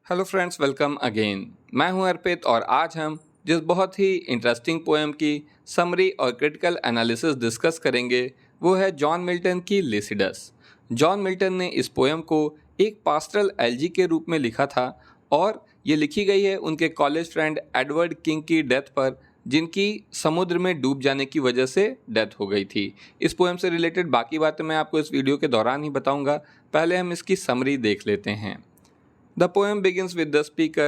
Hello friends, welcome again. मैं हूं अर्पित और आज हम जिस बहुत ही इंटरेस्टिंग पोएम की समरी और क्रिटिकल एनालिसिस डिस्कस करेंगे वो है जॉन मिल्टन की लिसिडस। जॉन मिल्टन ने इस पोएम को एक पास्टरल एलजी के रूप में लिखा था और ये लिखी गई है उनके कॉलेज फ्रेंड एडवर्ड किंग की डेथ पर, जिनकी समुद्र में डूब जाने की वजह से डेथ हो गई थी। इस पोएम से रिलेटेड बाकी बातें मैं आपको इस वीडियो के दौरान ही बताऊंगा। पहले हम इसकी समरी देख लेते हैं। The poem begins with the speaker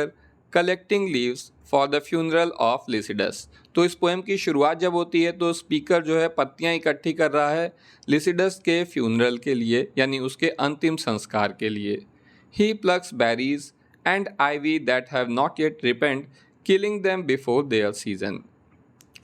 collecting leaves for the funeral of Lycidas। तो इस पोएम की शुरुआत जब होती है तो स्पीकर जो है पत्तियां इकट्ठी कर रहा है लिसिडस के फ्यूनरल के लिए, यानी उसके अंतिम संस्कार के लिए। He plucks berries and ivy that have not yet ripened, killing them before their season।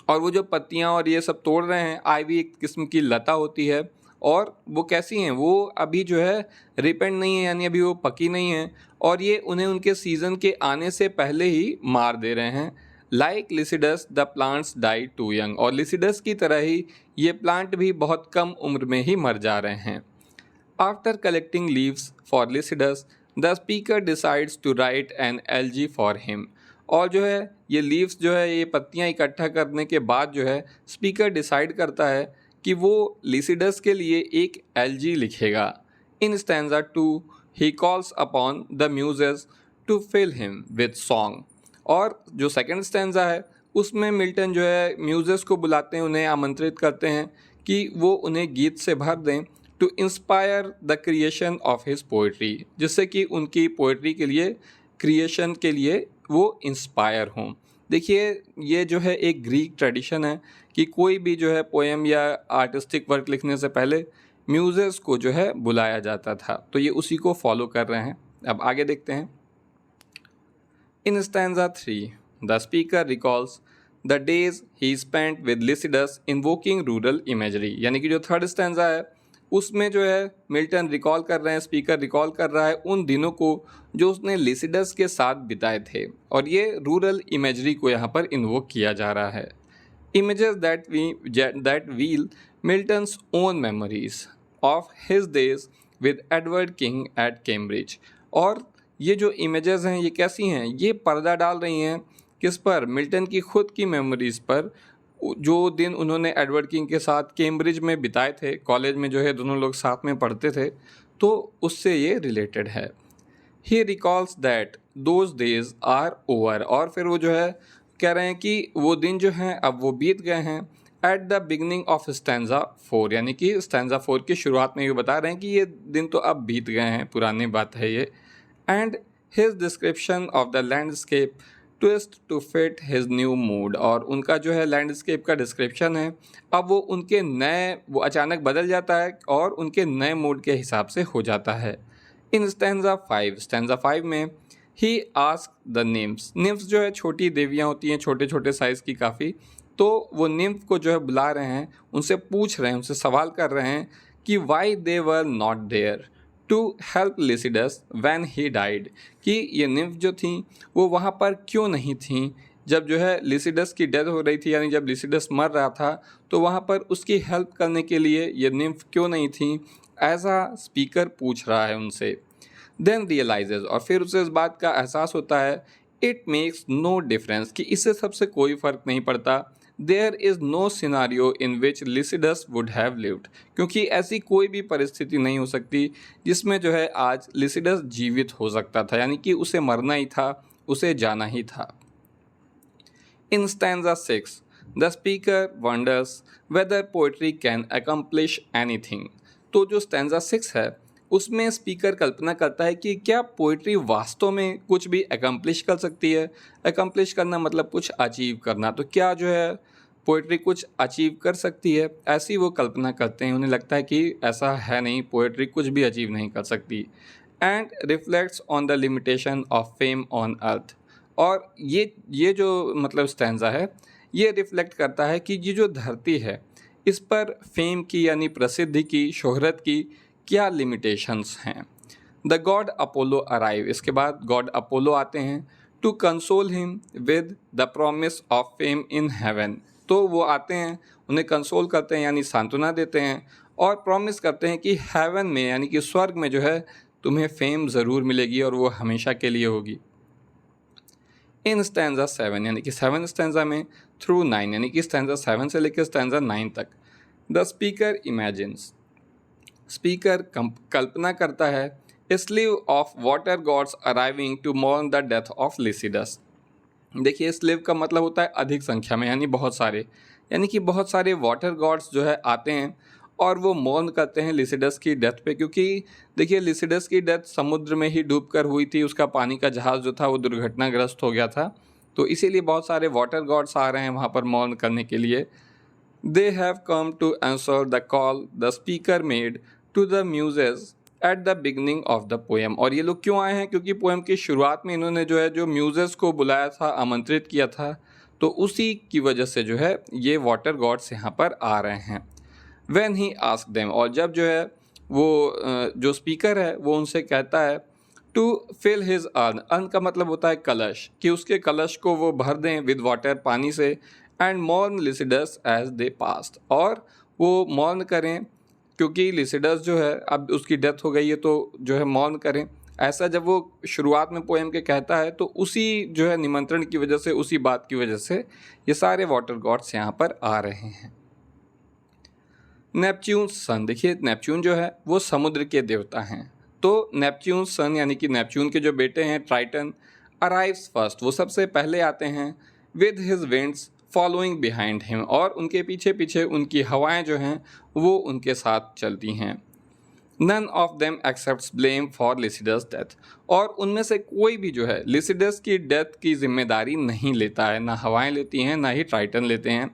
और वो जो पत्तियां और ये सब तोड़ रहे हैं, आईवी एक किस्म की लता होती है और वो कैसी हैं, वो अभी जो है रिपेंड नहीं है, यानी अभी वो पकी नहीं है और ये उन्हें उनके सीज़न के आने से पहले ही मार दे रहे हैं। Like Lycidas the plants die too young. और लिसिडस की तरह ही ये प्लांट भी बहुत कम उम्र में ही मर जा रहे हैं। After collecting leaves for Lycidas the speaker decides to write an elegy for him. और जो है ये लीव्स जो है ये पत्तियां इकट्ठा करने के बाद जो है स्पीकर डिसाइड करता है कि वो लिसिडस के लिए एक एलजी लिखेगा। In stanza 2 he calls upon the muses to fill him with song. और जो सेकंड स्टैंजा है उसमें मिल्टन जो है म्यूजेस को बुलाते हैं, उन्हें आमंत्रित करते हैं कि वो उन्हें गीत से भर दें to inspire the creation of his poetry, जिससे कि उनकी पोइट्री के लिए, क्रिएशन के लिए वो इंस्पायर हों। देखिए ये जो है एक ग्रीक ट्रेडिशन है कि कोई भी जो है पोएम या आर्टिस्टिक वर्क लिखने से पहले म्यूजेस को जो है बुलाया जाता था, तो ये उसी को फॉलो कर रहे हैं। अब आगे देखते हैं। इन stanza 3 the speaker recalls the days he spent with Lycidas invoking rural imagery. यानी कि जो थर्ड स्टैंजा है उसमें जो है मिल्टन रिकॉल कर रहे हैं, स्पीकर रिकॉल कर रहा है उन दिनों को जो उसने लिसिडस के साथ बिताए थे, और ये रूरल इमेजरी को यहाँ पर इन्वोक किया जा रहा है। Images that wheel Milton's own memories of his days with Edward king at Cambridge. और ये जो इमेजेस हैं ये कैसी हैं, ये पर्दा डाल रही हैं किस पर, मिल्टन की खुद की मेमोरीज़ पर, जो दिन उन्होंने एडवर्ड किंग के साथ कैम्ब्रिज में बिताए थे। कॉलेज में जो है दोनों लोग साथ में पढ़ते थे, तो उससे ये रिलेटेड है। He recalls that those days are over. और फिर वो जो है कह रहे हैं कि वो दिन जो हैं अब वो बीत गए हैं। Eight the beginning of stanza 4, यानी कि स्टैंजा 4 की शुरुआत में ये बता रहे हैं कि ये दिन तो अब बीत गए हैं, पुरानी बात है ये। And his description of the landscape twist to fit his new mood. और उनका जो है लैंडस्केप का डिस्क्रिप्शन है, अब वो उनके नए, वो अचानक बदल जाता है और उनके नए मूड के हिसाब से हो जाता है। इन स्टैंजा 5 में ही आस्क द निम्फ्स। निम्फ्स जो है छोटी देवियाँ होती हैं, छोटे छोटे साइज़ की काफ़ी, तो वो निम्फ को जो है बुला रहे हैं, उनसे पूछ रहे हैं, उनसे सवाल कर रहे हैं कि why they were not there to help Lycidas when he died. कि ये निम्फ जो थी वो वहाँ पर क्यों नहीं थी जब जो है लिसिडस की डेथ हो रही थी, यानी जब लिसिडस मर रहा था तो वहाँ पर उसकी हेल्प करने के लिए ये निम्फ क्यों नहीं थी, ऐसा स्पीकर पूछ रहा है उनसे। देन रियलाइजेज, और फिर उसे इस बात का एहसास होता है, इट मेक्स नो डिफरेंस, कि इससे सबसे कोई फ़र्क नहीं पड़ता। There is no scenario in which Lycidas would have lived. क्योंकि ऐसी कोई भी परिस्थिति नहीं हो सकती जिसमें जो है आज लिसिडस जीवित हो सकता था, यानी कि उसे मरना ही था, उसे जाना ही था। In stanza 6 the speaker wonders whether poetry can accomplish anything. तो जो स्टैंजा 6 है उसमें स्पीकर कल्पना करता है कि क्या पोइट्री वास्तव में कुछ भी अकम्प्लिश कर सकती है। अकम्प्लिश करना मतलब कुछ अचीव करना, तो क्या जो है पोइट्री कुछ अचीव कर सकती है, ऐसी वो कल्पना करते हैं। उन्हें लगता है कि ऐसा है नहीं, पोइट्री कुछ भी अचीव नहीं कर सकती। And reflects on the limitation of fame on earth. और ये जो मतलब स्टैंजा है ये रिफ्लेक्ट करता है कि ये जो धरती है इस पर फेम की, यानी प्रसिद्धि की, शोहरत की क्या लिमिटेशंस हैं। The god Apollo arrive. इसके बाद गॉड अपोलो आते हैं to console him with the promise of fame in heaven. तो वो आते हैं, उन्हें कंसोल करते हैं यानी सांत्वना देते हैं और प्रॉमिस करते हैं कि हेवन में, यानी कि स्वर्ग में जो है तुम्हें फेम ज़रूर मिलेगी और वो हमेशा के लिए होगी। इन स्टैंजा 7 यानी कि 7 स्टैंजा में थ्रू 9 यानी कि स्टैंजा 7 से लेकर स्टैंजा 9 तक द स्पीकर इमेजिन्स, स्पीकर कल्पना करता है a sleeve of water gods arriving to mourn the death of Lycidas. देखिए स्लीव का मतलब होता है अधिक संख्या में यानी बहुत सारे, यानी कि बहुत सारे वाटर गॉड्स जो है आते हैं और वो मौन करते हैं लिसिडस की डेथ पे, क्योंकि देखिए लिसिडस की डेथ समुद्र में ही डूबकर हुई थी, उसका पानी का जहाज़ जो था वो दुर्घटनाग्रस्त हो गया था, तो इसीलिए बहुत सारे वाटर गॉड्स आ रहे हैं वहाँ पर मौन करने के लिए। They have come to answer the call the speaker made to the muses at the beginning of the poem. और ये लोग क्यों आए हैं? क्योंकि पोएम की शुरुआत में इन्होंने जो है जो म्यूजेस को बुलाया था, आमंत्रित किया था, तो उसी की वजह से जो है ये वाटर गॉड्स यहाँ पर आ रहे हैं। When he asked them, और जब जो है वो जो स्पीकर है वो उनसे कहता है to fill his urn, urn का मतलब होता है कलश, कि उसके कलश को वो भर दें विद वाटर, पानी से, and mourn Lycidas as they passed, और वो मॉर्न करें क्योंकि लिसिडस जो है अब उसकी डेथ हो गई है, तो जो है मौन करें। ऐसा जब वो शुरुआत में पोएम के कहता है तो उसी जो है निमंत्रण की वजह से, उसी बात की वजह से ये सारे वाटर गॉड्स यहाँ पर आ रहे हैं। नेपच्यून सन, देखिए नेपच्यून जो है वो समुद्र के देवता हैं, तो नेपच्यून सन यानी कि नेपच्यून के जो बेटे हैं ट्राइटन अराइव्स फर्स्ट, वो सबसे पहले आते हैं, with his winds following behind him, और उनके पीछे पीछे उनकी हवाएं जो हैं वो उनके साथ चलती हैं। None of them accepts blame for Lycidas death, और उनमें से कोई भी जो है लिसिडस की डेथ की जिम्मेदारी नहीं लेता है, ना हवाएं लेती हैं ना ही ट्राइटन लेते हैं।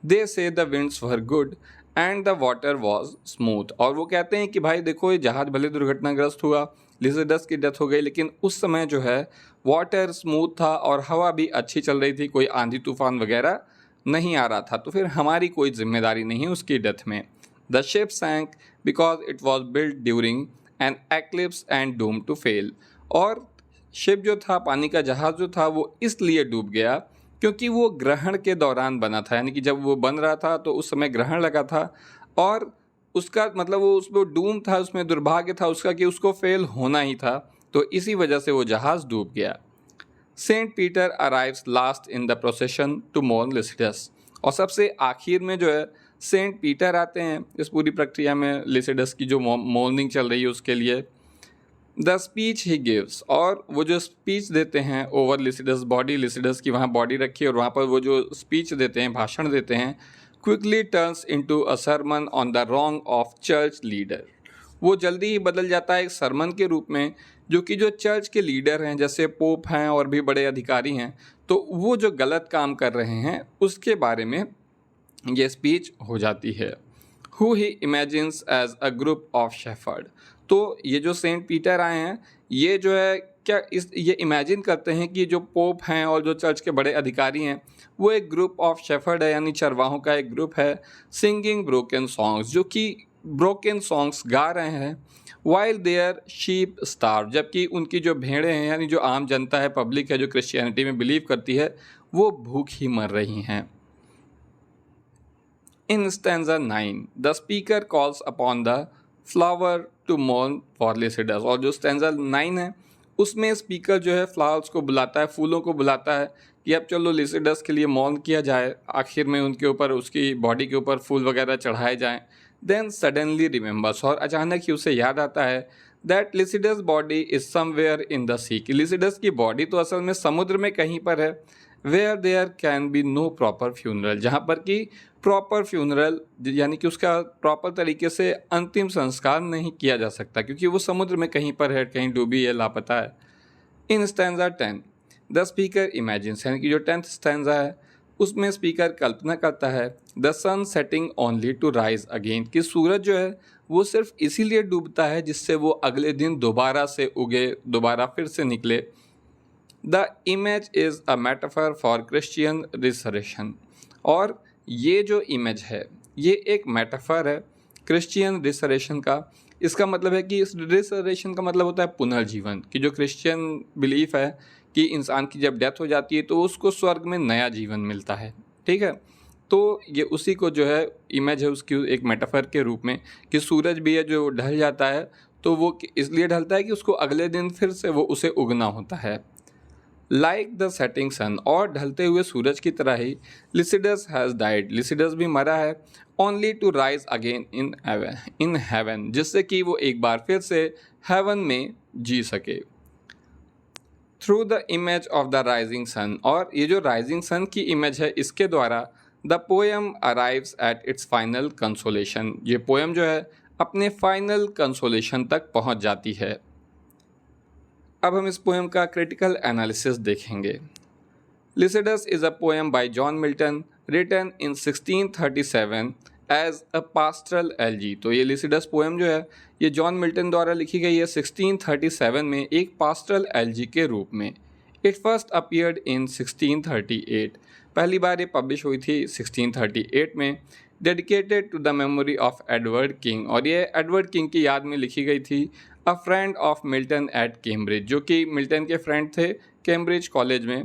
दे से the winds were good and the water was smooth, और वो कहते हैं कि भाई देखो ये जहाज़ भले दुर्घटनाग्रस्त हुआ, लिसिडस की डेथ हो गई, लेकिन उस समय जो है वाटर स्मूथ था और हवा भी अच्छी चल रही थी, कोई आंधी तूफान वगैरह नहीं आ रहा था, तो फिर हमारी कोई जिम्मेदारी नहीं उसकी डेथ में। The ship sank because it was built during an eclipse and doomed to fail, और शिप जो था, पानी का जहाज़ जो था, वो इसलिए डूब गया क्योंकि वो ग्रहण के दौरान बना था, यानी कि जब वो बन रहा था तो उस समय ग्रहण लगा था, और उसका मतलब वो उसमें डूम था, उसमें दुर्भाग्य था उसका कि उसको फेल होना ही था, तो इसी वजह से वो जहाज़ डूब गया। Saint Peter arrives last in the procession to mourn Lycidas, और सबसे आखिर में जो है सेंट पीटर आते हैं इस पूरी प्रक्रिया में, लिसिडस की जो मॉर्निंग चल रही है उसके लिए। द स्पीच ही गिव्स, और वो जो स्पीच देते हैं ओवर लिसिडस बॉडी, लिसिडस की वहाँ बॉडी रखी और वहाँ पर वो जो स्पीच देते हैं, भाषण देते हैं, quickly turns into a sermon on the wrong of church leader, वो जल्दी ही बदल जाता है एक सरमन के रूप में, जो कि जो चर्च के लीडर हैं जैसे पोप हैं और भी बड़े अधिकारी हैं, तो वो जो गलत काम कर रहे हैं उसके बारे में ये स्पीच हो जाती है। Who he imagines as a group of shepherd, तो ये जो सेंट पीटर आए हैं ये जो है क्या ये इमेजिन करते हैं कि जो पोप हैं और जो चर्च के बड़े अधिकारी हैं वो एक ग्रुप ऑफ शेफर्ड है, यानी चरवाहों का एक ग्रुप है, सिंगिंग ब्रोकन सॉन्ग्स, जो कि ब्रोकन सॉन्ग्स गा रहे हैं, वाइल देयर शीप स्टार्व, जबकि उनकी जो भेड़ें हैं यानी जो आम जनता है, पब्लिक है, जो क्रिश्चियनिटी में बिलीव करती है, वो भूख ही मर रही हैं। In stanza 9, the speaker calls upon the flower to mourn for Lycidas, और जो stanza 9 है उसमें स्पीकर जो है फ्लावर्स को बुलाता है, फूलों को बुलाता है कि अब चलो लिसिडस के लिए मौन किया जाए, आखिर में उनके ऊपर, उसकी बॉडी के ऊपर फूल वगैरह चढ़ाए जाएं। देन सडनली रिमेंबर्स, और अचानक ही उसे याद आता है that Lycidas body is somewhere in the sea, कि लिसिडस की बॉडी तो असल में समुद्र में कहीं पर है, where there can be no proper funeral, जहाँ पर कि प्रॉपर फ्यूनरल यानी कि उसका प्रॉपर तरीके से अंतिम संस्कार नहीं किया जा सकता, क्योंकि वो समुद्र में कहीं पर है, कहीं डूबी है, लापता है। इन स्टैंजा 10 द स्पीकर इमेजिन्स, यानी कि जो 10th स्टैंजा है उसमें स्पीकर कल्पना करता है the sun setting only to rise again, कि सूरज जो है वो सिर्फ इसीलिए डूबता है जिससे वो अगले दिन दोबारा से उगे, दोबारा फिर से निकले। The image is a metaphor for Christian resurrection, और ये जो इमेज है ये एक मेटाफर है क्रिश्चियन रिसरेक्शन का। इसका मतलब है कि इस रिसरेक्शन का मतलब होता है पुनर्जीवन, कि जो क्रिश्चियन बिलीफ है कि इंसान की जब डेथ हो जाती है तो उसको स्वर्ग में नया जीवन मिलता है, ठीक है। तो ये उसी को जो है इमेज है उसकी एक मेटाफर के रूप में, कि सूरज भी है जो ढल जाता है तो वो इसलिए ढलता है कि उसको अगले दिन फिर से वो उसे उगना होता है। लाइक द सेटिंग सन, और ढलते हुए सूरज की तरह ही लिसिडस हैज़ डाइड, लिसिडस भी मरा है, only to rise again in heaven, जिससे कि वो एक बार फिर से हेवन में जी सके। Through the image of the rising sun, और ये जो राइजिंग सन की इमेज है इसके द्वारा the poem arrives at its final consolation, ये पोएम जो है अपने फाइनल कंसोलेशन तक पहुंच जाती है। अब हम इस पोएम का क्रिटिकल एनालिसिस देखेंगे। Lycidas is a poem by John Milton written in 1637 as a pastoral elegy. तो ये लिसिडस पोएम जो है ये जॉन मिल्टन द्वारा लिखी गई है 1637 में एक पास्टरल एलजी के रूप में। इट फर्स्ट अपीयर्ड इन 1638, पहली बार ये पब्लिश हुई थी 1638 में। Dedicated to the memory of Edward King, और ये एडवर्ड किंग की याद में लिखी गई थी। A friend of Milton at Cambridge, जो कि मिल्टन के फ्रेंड थे कैम्ब्रिज कॉलेज में।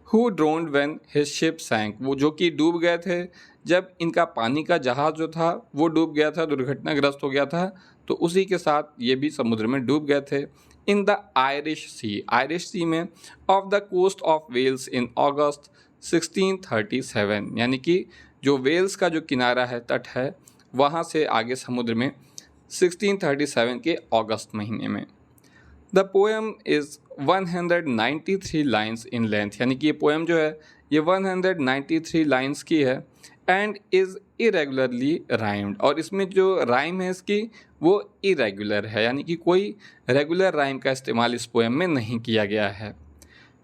Who drowned when his ship sank, वो जो कि डूब गए थे जब इनका पानी का जहाज़ जो था वो डूब गया था, दुर्घटनाग्रस्त हो गया था, तो उसी के साथ ये भी समुद्र में डूब गए थे। इन द आयरिश सी में off the coast of Wales in August 1637, यानी कि जो वेल्स का जो किनारा है, तट है, वहाँ से आगे समुद्र में 1637 के अगस्त महीने में। The poem is 193 lines in length, यानी कि ये पोएम जो है ये 193 लाइन्स की है। एंड इज़ इरेगुलरली राइम्ड, और इसमें जो राइम है इसकी वो इरेगुलर है, यानी कि कोई रेगुलर राइम का इस्तेमाल इस पोएम में नहीं किया गया है।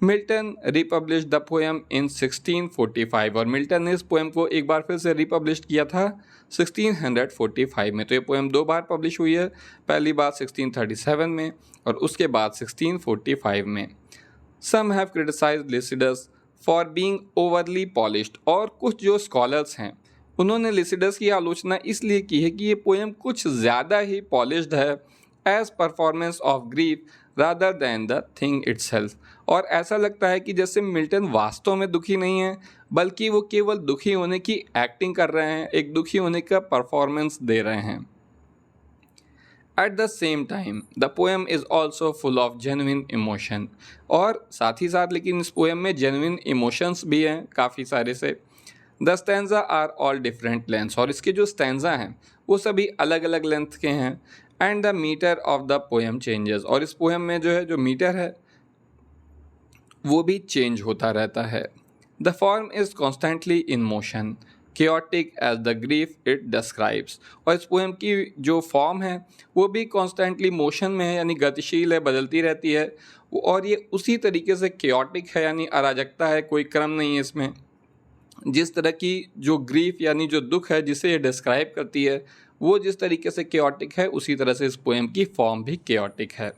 Milton republish the poem in 1645, और मिल्टन ने इस पोएम को एक बार फिर से रिपब्लिश किया था 1645 में। तो ये पोएम दो बार पब्लिश हुई है, पहली बार 1637 में और उसके बाद 1645 में। Some have criticised Lycidas for being overly polished, और कुछ जो स्कॉलर्स हैं उन्होंने लिसिडस की आलोचना इसलिए की है कि ये पोएम कुछ ज़्यादा ही पॉलिश्ड है as performance of grief rather than the thing itself, और ऐसा लगता है कि जैसे मिल्टन वास्तव में दुखी नहीं है बल्कि वो केवल दुखी होने की एक्टिंग कर रहे हैं, एक दुखी होने का परफॉर्मेंस दे रहे हैं। At the same time the poem is also full of genuine emotion, और साथ ही साथ लेकिन इस पोएम में जेन्युइन इमोशंस भी हैं काफ़ी सारे से। The stanza are all different lengths, और इसके जो स्टैंजा हैं वो सभी अलग अलग लेंथ के हैं। And the meter of the poem changes, और इस पोएम में जो है जो मीटर है वो भी चेंज होता रहता है। The form is constantly in motion chaotic as the grief it describes, और इस पोएम की जो फॉर्म है वो भी कॉन्स्टेंटली मोशन में है, यानी गतिशील है, बदलती रहती है, और ये उसी तरीके से chaotic है, यानी अराजकता है, कोई क्रम नहीं है इसमें। जिस तरह की जो ग्रीफ यानी जो दुख है जिसे ये डिस्क्राइब करती है वो जिस तरीके से chaotic है, उसी तरह से इस पोएम की फॉर्म भी chaotic है।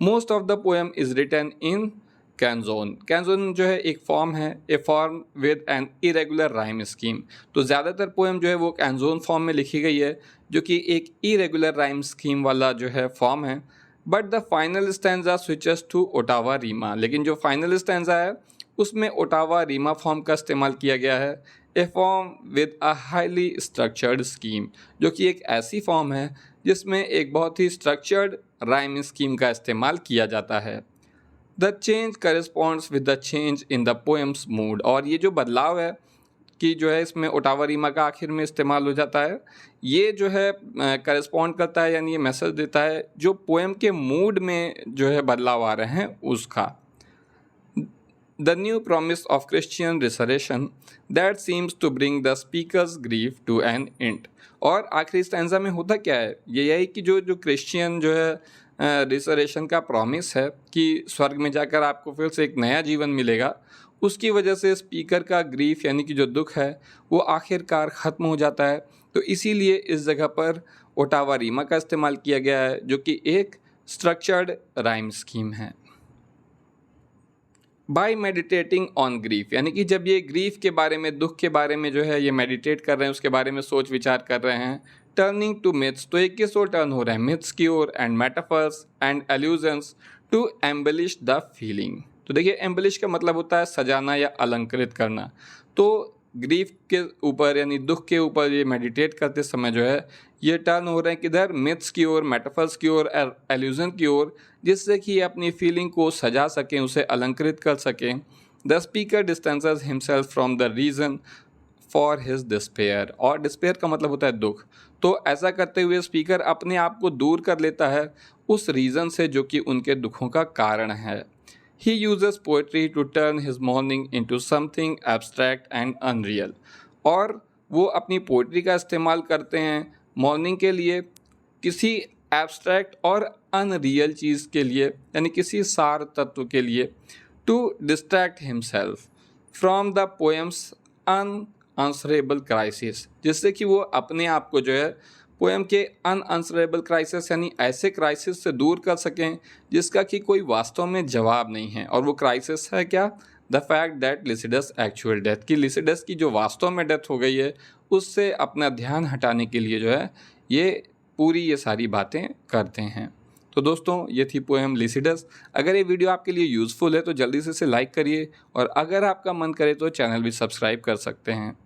Most of the poem is written in canzone, canzone जो है एक फॉर्म है, a form with an irregular rhyme scheme. तो ज़्यादातर पोएम जो है वो कैंजोन फॉर्म में लिखी गई है, जो कि एक इरेगुलर राइम स्कीम वाला जो है फॉर्म है। But the final stanza switches to ottava rima, लेकिन जो फाइनल स्टैंजा है उसमें ओटावा रीमा फॉर्म का इस्तेमाल किया गया है। A form with a highly structured scheme, जो कि एक ऐसी फॉर्म है जिसमें एक बहुत ही स्ट्रक्चर्ड राइम स्कीम का इस्तेमाल किया जाता है। The change corresponds with the change in the poems mood, और ये जो बदलाव है कि जो है इसमें ओटावा रीमा का आखिर में इस्तेमाल हो जाता है, ये जो है करस्पॉन्ड करता है, यानी ये मैसेज देता है जो पोएम के मूड में जो है बदलाव आ रहे हैं उसका। The new promise of Christian resurrection that seems to bring the speaker's grief to an end, और आखिरी स्टैंजा में होता क्या है, ये यही कि जो क्रिश्चियन जो है रिसरेशन का प्रॉमिस है कि स्वर्ग में जाकर आपको फिर से एक नया जीवन मिलेगा, उसकी वजह से स्पीकर का ग्रीफ यानी कि जो दुख है वो आखिरकार ख़त्म हो जाता है। तो इसीलिए इस जगह पर ओटावा रीमा का इस्तेमाल किया गया है, जो कि एक स्ट्रक्चर्ड राइम स्कीम है। बाई मेडिटेटिंग ऑन ग्रीफ, यानी कि जब ये ग्रीफ के बारे में, दुख के बारे में जो है ये मेडिटेट कर रहे हैं, उसके बारे में सोच विचार कर रहे हैं। टर्निंग टू मिथ्स, तो एक किस ओर टर्न हो रहे हैं, मिथ्स की ओर, and metaphors and allusions to embellish the feeling. तो देखिए एम्बलिश का मतलब होता है सजाना या अलंकृत करना। तो ग्रीफ के ऊपर यानी दुख के ऊपर ये मेडिटेट करते समय जो है ये टर्न हो रहे हैं किधर, मिथ्स की ओर, मेटाफर्स की ओर, एल्यूजन की ओर, जिससे कि ये अपनी फीलिंग को सजा सकें, उसे अलंकृत कर सकें। The speaker distances himself from the reason for his despair, और डिस्पेयर का मतलब होता है दुख। तो ऐसा करते हुए स्पीकर अपने आप को दूर कर लेता है उस रीज़न से जो कि उनके दुखों का कारण है। He uses poetry to turn his mourning into something abstract and unreal, और वो अपनी पोइट्री का इस्तेमाल करते हैं मॉर्निंग के लिए किसी एब्स्ट्रैक्ट और अनरियल चीज़ के लिए, यानी किसी सार तत्व के लिए, to distract himself from the poem's unanswerable crisis, जिससे कि वो अपने आप को जो है पोएम के अनआंसरेबल क्राइसिस यानी ऐसे क्राइसिस से दूर कर सकें जिसका कि कोई वास्तव में जवाब नहीं है। और वो क्राइसिस है क्या, the fact that Lycidas actual death, कि लिसिडस की जो वास्तव में डेथ हो गई है उससे अपना ध्यान हटाने के लिए जो है ये सारी बातें करते हैं। तो दोस्तों ये थी पोएम लिसिडस। अगर ये वीडियो आपके लिए यूज़फुल है तो जल्दी से इसे लाइक करिए, और अगर आपका मन करे तो चैनल भी सब्सक्राइब कर सकते हैं।